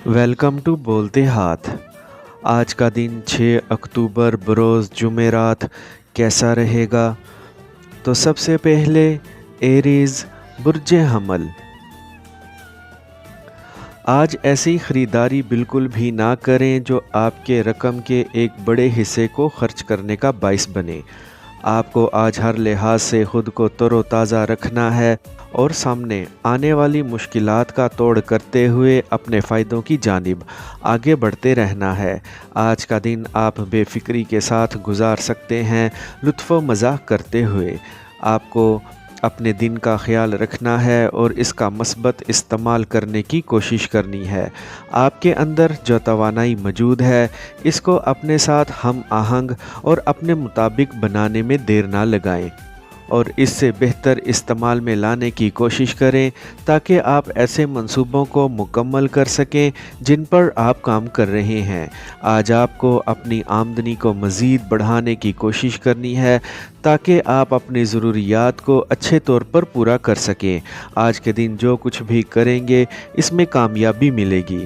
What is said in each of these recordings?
Welcome to बोलते हाथ। आज का दिन 6 अक्टूबर बरोज़ जुमेरात कैसा रहेगा? तो सबसे पहले एरीज़ बुर्जे हमल। आज ऐसी ख़रीदारी बिल्कुल भी ना करें जो आपके रकम के एक बड़े हिस्से को खर्च करने का बाइस बने। आपको आज हर लिहाज से ख़ुद को तरोताज़ा रखना है और सामने आने वाली मुश्किलात का तोड़ करते हुए अपने फ़ायदों की जानिब आगे बढ़ते रहना है। आज का दिन आप बेफ़िक्री के साथ गुजार सकते हैं, लुत्फ़ व मज़ाक करते हुए। आपको अपने दिन का ख्याल रखना है और इसका मस्बत इस्तेमाल करने की कोशिश करनी है। आपके अंदर जो तवानाई मौजूद है, इसको अपने साथ हम आहंग और अपने मुताबिक बनाने में देर ना लगाएं और इससे बेहतर इस्तेमाल में लाने की कोशिश करें ताकि आप ऐसे मंसूबों को मुकम्मल कर सकें जिन पर आप काम कर रहे हैं। आज आपको अपनी आमदनी को मज़ीद बढ़ाने की कोशिश करनी है ताकि आप अपनी ज़रूरियात को अच्छे तौर पर पूरा कर सकें। आज के दिन जो कुछ भी करेंगे इसमें कामयाबी मिलेगी।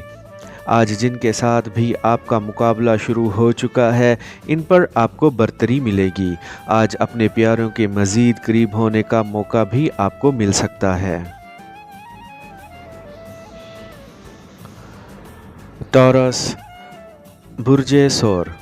आज जिनके साथ भी आपका मुकाबला शुरू हो चुका है, इन पर आपको बरतरी मिलेगी। आज अपने प्यारों के मज़ीद करीब होने का मौका भी आपको मिल सकता है। टॉरस बुर्जे सौर।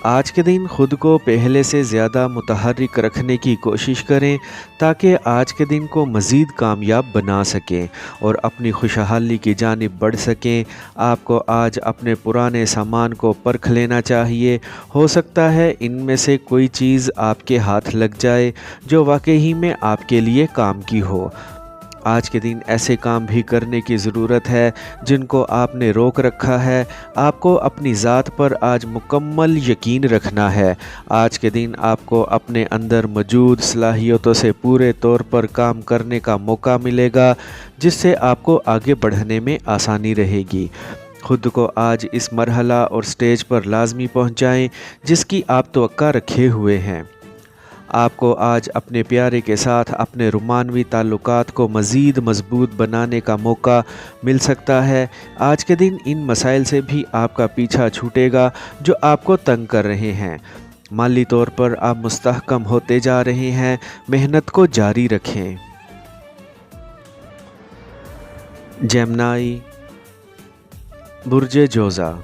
आज के दिन ख़ुद को पहले से ज़्यादा मुतहर्रिक रखने की कोशिश करें ताकि आज के दिन को मज़ीद कामयाब बना सकें और अपनी खुशहाली की जानिब बढ़ सकें। आपको आज अपने पुराने सामान को परख लेना चाहिए। हो सकता है इनमें से कोई चीज़ आपके हाथ लग जाए जो वाकई में आपके लिए काम की हो। आज के दिन ऐसे काम भी करने की ज़रूरत है जिनको आपने रोक रखा है। आपको अपनी ज़ात पर आज मुकम्मल यकीन रखना है। आज के दिन आपको अपने अंदर मौजूद सलाहियतों से पूरे तौर पर काम करने का मौका मिलेगा जिससे आपको आगे बढ़ने में आसानी रहेगी। खुद को आज इस मरहला और स्टेज पर लाजमी पहुँचाएँ जिसकी आप तवक्का रखे हुए हैं। आपको आज अपने प्यारे के साथ अपने रुमानवी ताल्लुकात को मज़ीद मज़बूत बनाने का मौका मिल सकता है। आज के दिन इन मसाइल से भी आपका पीछा छूटेगा जो आपको तंग कर रहे हैं। माली तौर पर आप मुस्तहकम होते जा रहे हैं। मेहनत को जारी रखें। जेमिनी बुर्जे जोज़ा।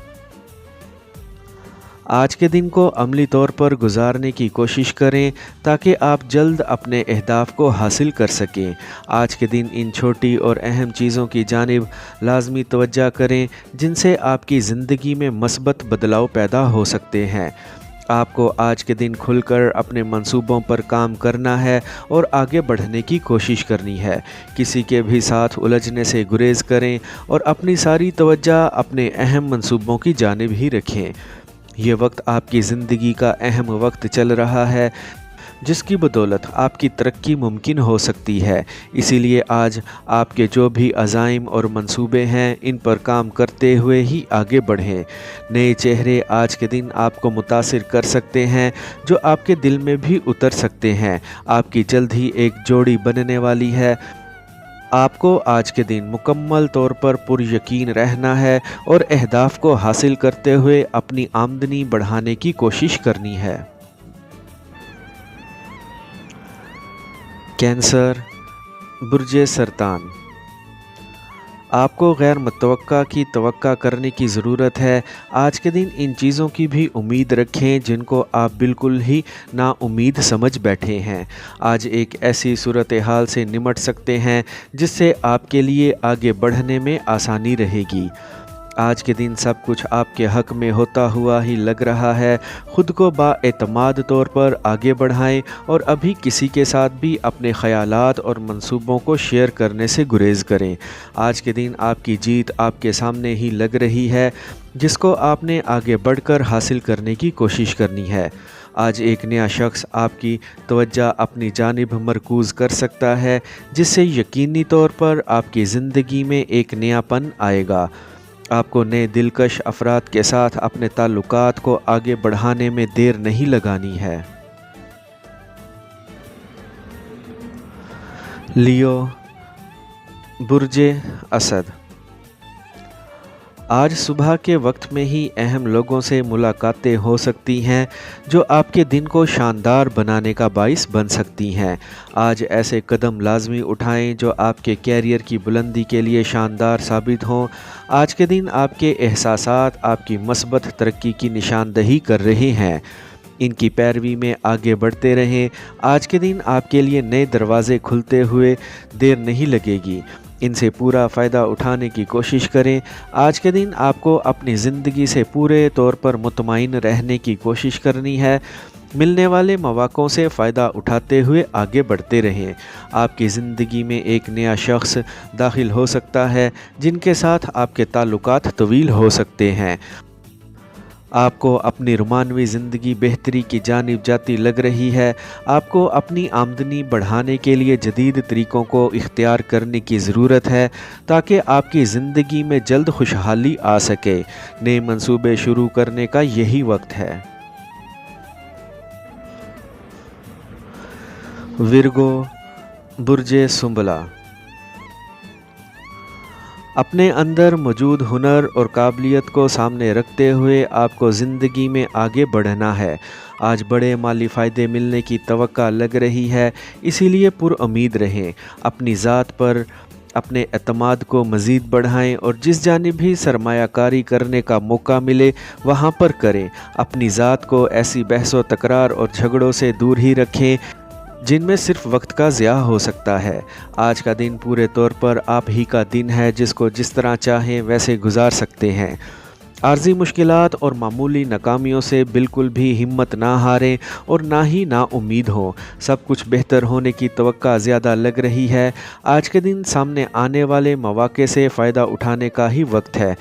आज के दिन को अमली तौर पर गुजारने की कोशिश करें ताकि आप जल्द अपने अहदाफ को हासिल कर सकें। आज के दिन इन छोटी और अहम चीज़ों की जानिब लाजमी तवज्जो करें जिनसे आपकी ज़िंदगी में मस्बत बदलाव पैदा हो सकते हैं। आपको आज के दिन खुलकर अपने मंसूबों पर काम करना है और आगे बढ़ने की कोशिश करनी है। किसी के भी साथ उलझने से गुरेज करें और अपनी सारी तवज्जो अपने अहम मंसूबों की जानिब ही रखें। ये वक्त आपकी ज़िंदगी का अहम वक्त चल रहा है जिसकी बदौलत आपकी तरक्की मुमकिन हो सकती है। इसीलिए आज आपके जो भी अज़ाइम और मंसूबे हैं इन पर काम करते हुए ही आगे बढ़ें। नए चेहरे आज के दिन आपको मुतासिर कर सकते हैं जो आपके दिल में भी उतर सकते हैं। आपकी जल्द ही एक जोड़ी बनने वाली है। आपको आज के दिन मुकम्मल तौर पर पुरयकीन रहना है और अहदाफ को हासिल करते हुए अपनी आमदनी बढ़ाने की कोशिश करनी है। कैंसर बुर्जे सरतान। आपको गैर मुतवक्का की तवक्का करने की ज़रूरत है। आज के दिन इन चीज़ों की भी उम्मीद रखें जिनको आप बिल्कुल ही नाउम्मीद समझ बैठे हैं। आज एक ऐसी सूरत हाल से निमट सकते हैं जिससे आपके लिए आगे बढ़ने में आसानी रहेगी। आज के दिन सब कुछ आपके हक़ में होता हुआ ही लग रहा है। ख़ुद को बाएतमाद तौर पर आगे बढ़ाएं और अभी किसी के साथ भी अपने ख़यालात और मंसूबों को शेयर करने से गुरेज करें। आज के दिन आपकी जीत आपके सामने ही लग रही है जिसको आपने आगे बढ़कर हासिल करने की कोशिश करनी है। आज एक नया शख्स आपकी तवज्जो अपनी जानिब मरकूज़ कर सकता है जिससे यकीनी तौर पर आपकी ज़िंदगी में एक नयापन आएगा। आपको नए दिलकश अफराद के साथ अपने ताल्लुकात को आगे बढ़ाने में देर नहीं लगानी है। लियो बुर्जे असद। آج صبح کے وقت میں ہی اہم لوگوں سے ملاقاتیں ہو سکتی ہیں جو آپ کے دن کو شاندار بنانے کا باعث بن سکتی ہیں۔ آج ایسے قدم لازمی اٹھائیں جو آپ کے کیریئر کی بلندی کے لیے شاندار ثابت ہوں۔ آج کے دن آپ کے احساسات آپ کی مثبت ترقی کی نشاندہی کر رہے ہیں۔ ان کی پیروی میں آگے بڑھتے رہیں۔ آج کے دن آپ کے لیے نئے دروازے کھلتے ہوئے دیر نہیں لگے گی۔ ان سے پورا فائدہ اٹھانے کی کوشش کریں۔ آج کے دن آپ کو اپنی زندگی سے پورے طور پر مطمئن رہنے کی کوشش کرنی ہے۔ ملنے والے مواقعوں سے فائدہ اٹھاتے ہوئے آگے بڑھتے رہیں۔ آپ کی زندگی میں ایک نیا شخص داخل ہو سکتا ہے جن کے ساتھ آپ کے تعلقات طویل ہو سکتے ہیں۔ آپ کو اپنی رومانوی زندگی بہتری کی جانب جاتی لگ رہی ہے۔ آپ کو اپنی آمدنی بڑھانے کے لیے جدید طریقوں کو اختیار کرنے کی ضرورت ہے تاکہ آپ کی زندگی میں جلد خوشحالی آ سکے۔ نئے منصوبے شروع کرنے کا یہی وقت ہے۔ ورگو، برج سنبلہ، اپنے اندر موجود ہنر اور قابلیت کو سامنے رکھتے ہوئے آپ کو زندگی میں آگے بڑھنا ہے۔ آج بڑے مالی فائدے ملنے کی توقع لگ رہی ہے، اسی لیے پر امید رہیں۔ اپنی ذات پر اپنے اعتماد کو مزید بڑھائیں اور جس جانب بھی سرمایہ کاری کرنے کا موقع ملے وہاں پر کریں۔ اپنی ذات کو ایسی بحث و تکرار اور جھگڑوں سے دور ہی رکھیں جن میں صرف وقت کا ضیاع ہو سکتا ہے۔ آج کا دن پورے طور پر آپ ہی کا دن ہے، جس کو جس طرح چاہیں ویسے گزار سکتے ہیں۔ عارضی مشکلات اور معمولی ناکامیوں سے بالکل بھی ہمت نہ ہاریں اور نہ ہی نا امید ہوں۔ سب کچھ بہتر ہونے کی توقع زیادہ لگ رہی ہے۔ آج کے دن سامنے آنے والے مواقع سے فائدہ اٹھانے کا ہی وقت ہے۔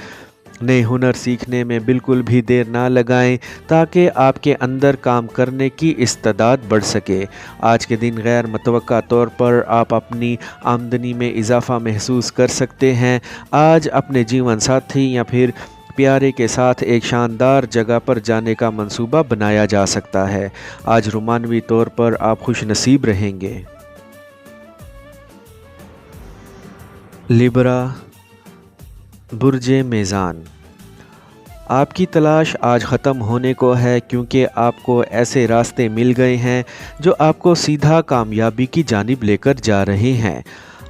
نئے ہنر سیکھنے میں بالکل بھی دیر نہ لگائیں تاکہ آپ کے اندر کام کرنے کی استعداد بڑھ سکے۔ آج کے دن غیر متوقع طور پر آپ اپنی آمدنی میں اضافہ محسوس کر سکتے ہیں۔ آج اپنے جیون ساتھی یا پھر پیارے کے ساتھ ایک شاندار جگہ پر جانے کا منصوبہ بنایا جا سکتا ہے۔ آج رومانوی طور پر آپ خوش نصیب رہیں گے۔ لیبرا، برج میزان، آپ کی تلاش آج ختم ہونے کو ہے کیونکہ آپ کو ایسے راستے مل گئے ہیں جو آپ کو سیدھا کامیابی کی جانب لے کر جا رہے ہیں۔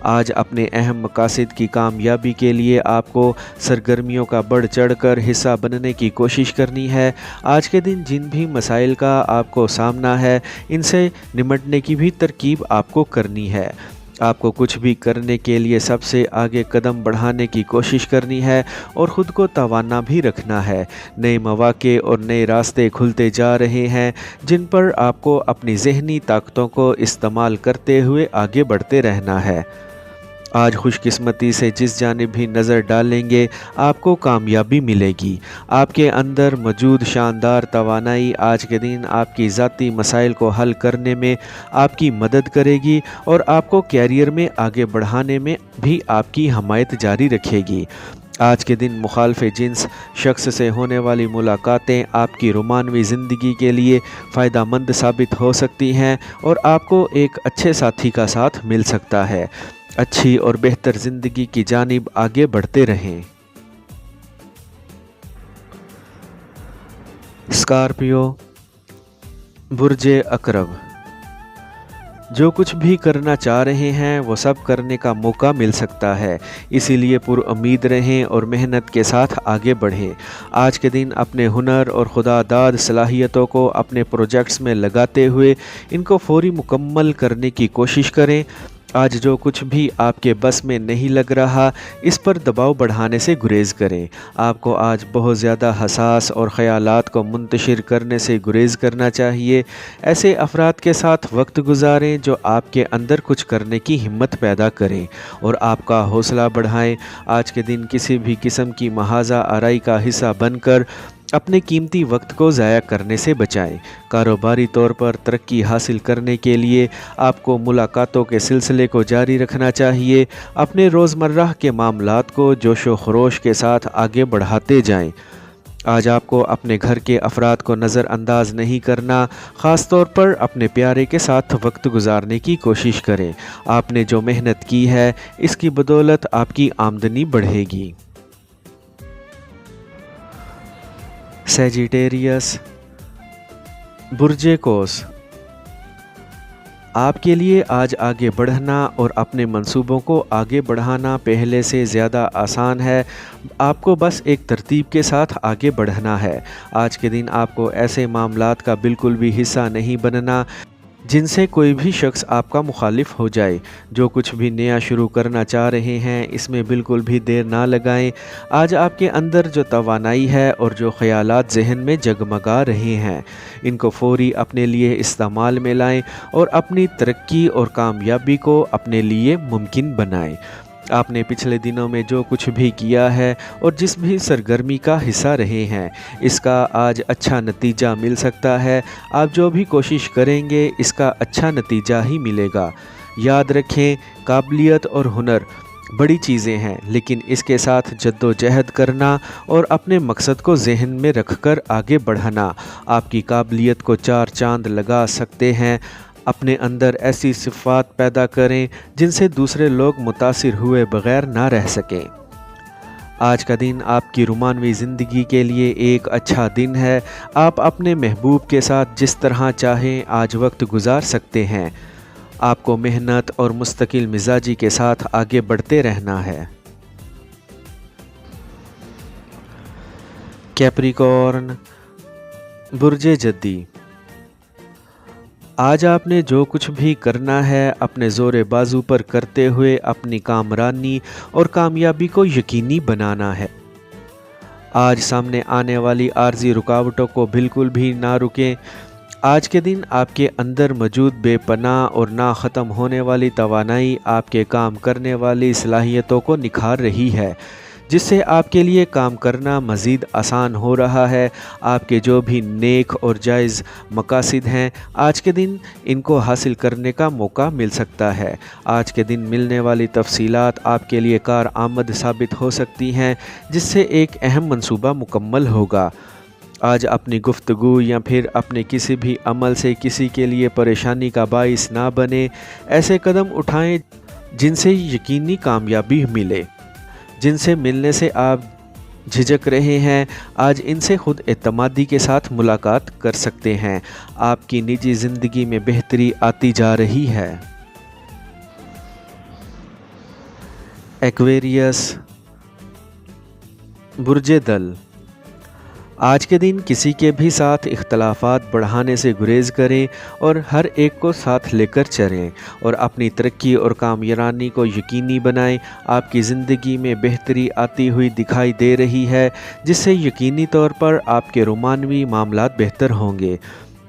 آج اپنے اہم مقاصد کی کامیابی کے لیے آپ کو سرگرمیوں کا بڑھ چڑھ کر حصہ بننے کی کوشش کرنی ہے۔ آج کے دن جن بھی مسائل کا آپ کو سامنا ہے ان سے نمٹنے کی بھی ترکیب آپ کو کرنی ہے۔ آپ کو کچھ بھی کرنے کے لیے سب سے آگے قدم بڑھانے کی کوشش کرنی ہے اور خود کو توانا بھی رکھنا ہے۔ نئے مواقع اور نئے راستے کھلتے جا رہے ہیں جن پر آپ کو اپنی ذہنی طاقتوں کو استعمال کرتے ہوئے آگے بڑھتے رہنا ہے۔ آج خوش قسمتی سے جس جانب بھی نظر ڈالیں گے آپ کو کامیابی ملے گی۔ آپ کے اندر موجود شاندار توانائی آج کے دن آپ کی ذاتی مسائل کو حل کرنے میں آپ کی مدد کرے گی اور آپ کو کیریئر میں آگے بڑھانے میں بھی آپ کی حمایت جاری رکھے گی۔ آج کے دن مخالف جنس شخص سے ہونے والی ملاقاتیں آپ کی رومانوی زندگی کے لیے فائدہ مند ثابت ہو سکتی ہیں اور آپ کو ایک اچھے ساتھی کا ساتھ مل سکتا ہے۔ اچھی اور بہتر زندگی کی جانب آگے بڑھتے رہیں۔ اسکارپیو، برج عقرب، جو کچھ بھی کرنا چاہ رہے ہیں وہ سب کرنے کا موقع مل سکتا ہے، اسی لیے پر امید رہیں اور محنت کے ساتھ آگے بڑھیں۔ آج کے دن اپنے ہنر اور خدا داد صلاحیتوں کو اپنے پروجیکٹس میں لگاتے ہوئے ان کو فوری مکمل کرنے کی کوشش کریں۔ آج جو کچھ بھی آپ کے بس میں نہیں لگ رہا اس پر دباؤ بڑھانے سے گریز کریں۔ آپ کو آج بہت زیادہ حساس اور خیالات کو منتشر کرنے سے گریز کرنا چاہیے۔ ایسے افراد کے ساتھ وقت گزاریں جو آپ کے اندر کچھ کرنے کی ہمت پیدا کریں اور آپ کا حوصلہ بڑھائیں۔ آج کے دن کسی بھی قسم کی محاذہ آرائی کا حصہ بن کر اپنے قیمتی وقت کو ضائع کرنے سے بچائیں۔ کاروباری طور پر ترقی حاصل کرنے کے لیے آپ کو ملاقاتوں کے سلسلے کو جاری رکھنا چاہیے۔ اپنے روزمرہ کے معاملات کو جوش و خروش کے ساتھ آگے بڑھاتے جائیں۔ آج آپ کو اپنے گھر کے افراد کو نظر انداز نہیں کرنا، خاص طور پر اپنے پیارے کے ساتھ وقت گزارنے کی کوشش کریں۔ آپ نے جو محنت کی ہے اس کی بدولت آپ کی آمدنی بڑھے گی۔ सैजिटेरियस, बुर्ज कौस। आपके लिए आज आगे बढ़ना और अपने मंसूबों को आगे बढ़ाना पहले से ज़्यादा आसान है। आपको बस एक तरतीब के साथ आगे बढ़ना है। आज के दिन आपको ऐसे मामलात का बिल्कुल भी हिस्सा नहीं बनना जिनसे कोई भी शख्स आपका मुखालिफ हो जाए। जो कुछ भी नया शुरू करना चाह रहे हैं इसमें बिल्कुल भी देर ना लगाएं। आज आपके अंदर जो तवानाई है और जो ख़यालात ज़हन में जगमगा रहे हैं इनको फ़ौरी अपने लिए इस्तेमाल में लाएं और अपनी तरक्की और कामयाबी को अपने लिए मुमकिन बनाएं। आपने पिछले दिनों में जो कुछ भी किया है और जिस भी सरगर्मी का हिस्सा रहे हैं इसका आज अच्छा नतीजा मिल सकता है। आप जो भी कोशिश करेंगे इसका अच्छा नतीजा ही मिलेगा। याद रखें, काबिलियत और हुनर बड़ी चीज़ें हैं, लेकिन इसके साथ जद्दोजहद करना और अपने मकसद को जहन में रखकर आगे बढ़ाना आपकी काबिलियत को चार चांद लगा सकते हैं। अपने अंदर ऐसी सिफ़ात पैदा करें जिनसे दूसरे लोग मुतासिर हुए बग़ैर ना रह सकें। आज का दिन आपकी रुमानवी ज़िंदगी के लिए एक अच्छा दिन है। आप अपने महबूब के साथ जिस तरह चाहें आज वक्त गुजार सकते हैं। आपको मेहनत और मुस्तकिल मिजाजी के साथ आगे बढ़ते रहना है। कैप्रिकॉर्न, बुर्ज जद्दी। आज आपने जो कुछ भी करना है अपने ज़ोर बाजू पर करते हुए अपनी कामरानी और कामयाबी को यकीनी बनाना है। आज सामने आने वाली आर्जी रुकावटों को बिल्कुल भी ना रुकें। आज के दिन आपके अंदर मौजूद बेपनाह और ना ख़त्म होने वाली तवानाई आपके काम करने वाली सलाहियतों को निखार रही है, जिससे आपके लिए काम करना मज़ीद आसान हो रहा है। आपके जो भी नेक और जायज़ मकासद हैं आज के दिन इनको हासिल करने का मौका मिल सकता है। आज के दिन मिलने वाली तफसीलात आपके लिए कारआमद साबित हो सकती हैं, जिससे एक अहम मंसूबा मुकम्मल होगा। आज अपनी गुफ्तगू या फिर अपने किसी भी अमल से किसी के लिए परेशानी का बाइस ना बने। ऐसे कदम उठाएं जिनसे यकीनी कामयाबी मिले। जिनसे मिलने से आप झिझक रहे हैं आज इनसे खुद एतमादी के साथ मुलाकात कर सकते हैं। आपकी निजी ज़िंदगी में बेहतरी आती जा रही है। एक्वेरियस, बुर्ज दल। आज के दिन किसी के भी साथ इख्तलाफात बढ़ाने से गुरेज करें और हर एक को साथ लेकर चलें और अपनी तरक्की और कामयाबी को यकीनी बनाएं। आपकी ज़िंदगी में बेहतरी आती हुई दिखाई दे रही है, जिससे यकीनी तौर पर आपके रोमानवी मामलात बेहतर होंगे।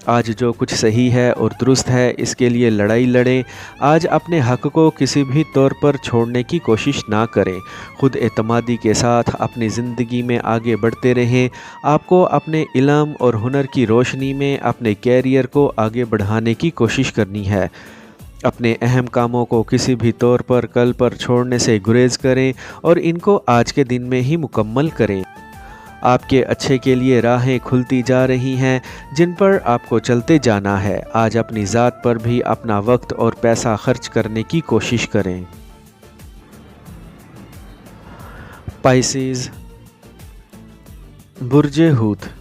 आज जो कुछ सही है और दुरुस्त है इसके लिए लड़ाई लड़ें। आज अपने हक़ को किसी भी तौर पर छोड़ने की कोशिश ना करें। खुद एतमादी के साथ अपनी ज़िंदगी में आगे बढ़ते रहें। आपको अपने इल्म और हुनर की रोशनी में अपने कैरियर को आगे बढ़ाने की कोशिश करनी है। अपने अहम कामों को किसी भी तौर पर कल पर छोड़ने से गुरेज करें और इनको आज के दिन में ही मुकम्मल करें। आपके अच्छे के लिए राहें खुलती जा रही हैं जिन पर आपको चलते जाना है। आज अपनी ज़ात पर भी अपना वक्त और पैसा खर्च करने की कोशिश करें। पाइसेस, बुर्ज हूत।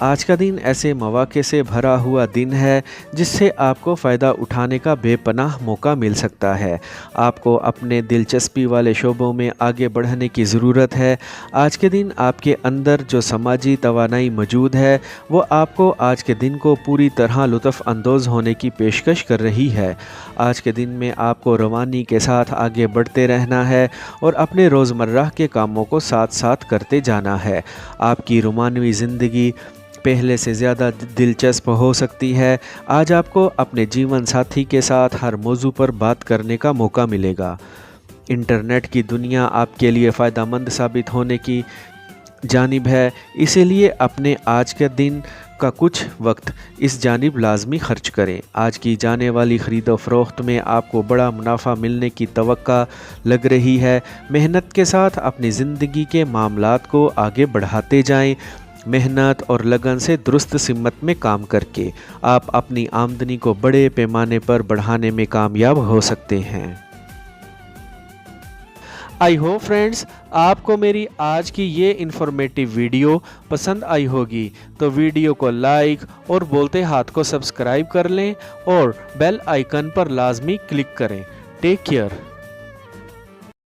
आज का दिन ऐसे मौके से भरा हुआ दिन है जिससे आपको फ़ायदा उठाने का बेपनाह मौका मिल सकता है। आपको अपने दिलचस्पी वाले शोबों में आगे बढ़ने की ज़रूरत है। आज के दिन आपके अंदर जो समाजी तवानाई मौजूद है वो आपको आज के दिन को पूरी तरह लुत्फ़ अंदोज़ होने की पेशकश कर रही है। आज के दिन में आपको रवानी के साथ आगे बढ़ते रहना है और अपने रोज़मर्रा के कामों को साथ साथ करते जाना है। आपकी रोमानवी ज़िंदगी पहले से ज़्यादा दिलचस्प हो सकती है। आज आपको अपने जीवन साथी के साथ हर मौजू पर बात करने का मौका मिलेगा। इंटरनेट की दुनिया आपके लिए फ़ायदेमंद साबित होने की जानिब है, इसीलिए अपने आज के दिन का कुछ वक्त इस जानिब लाजमी खर्च करें। आज की जाने वाली ख़रीदो फ़रोख्त में आपको बड़ा मुनाफा मिलने की तवक्का लग रही है। मेहनत के साथ अपनी ज़िंदगी के मामलात को आगे बढ़ाते जाएं। मेहनत और लगन से दुरुस्त सिमत में काम करके आप अपनी आमदनी को बड़े पैमाने पर बढ़ाने में कामयाब हो सकते हैं। आई होप फ्रेंड्स आपको मेरी आज की ये इन्फॉर्मेटिव वीडियो पसंद आई होगी, तो वीडियो को लाइक और बोलते हाथ को सब्सक्राइब कर लें और बेल आइकन पर लाजमी क्लिक करें। Take care.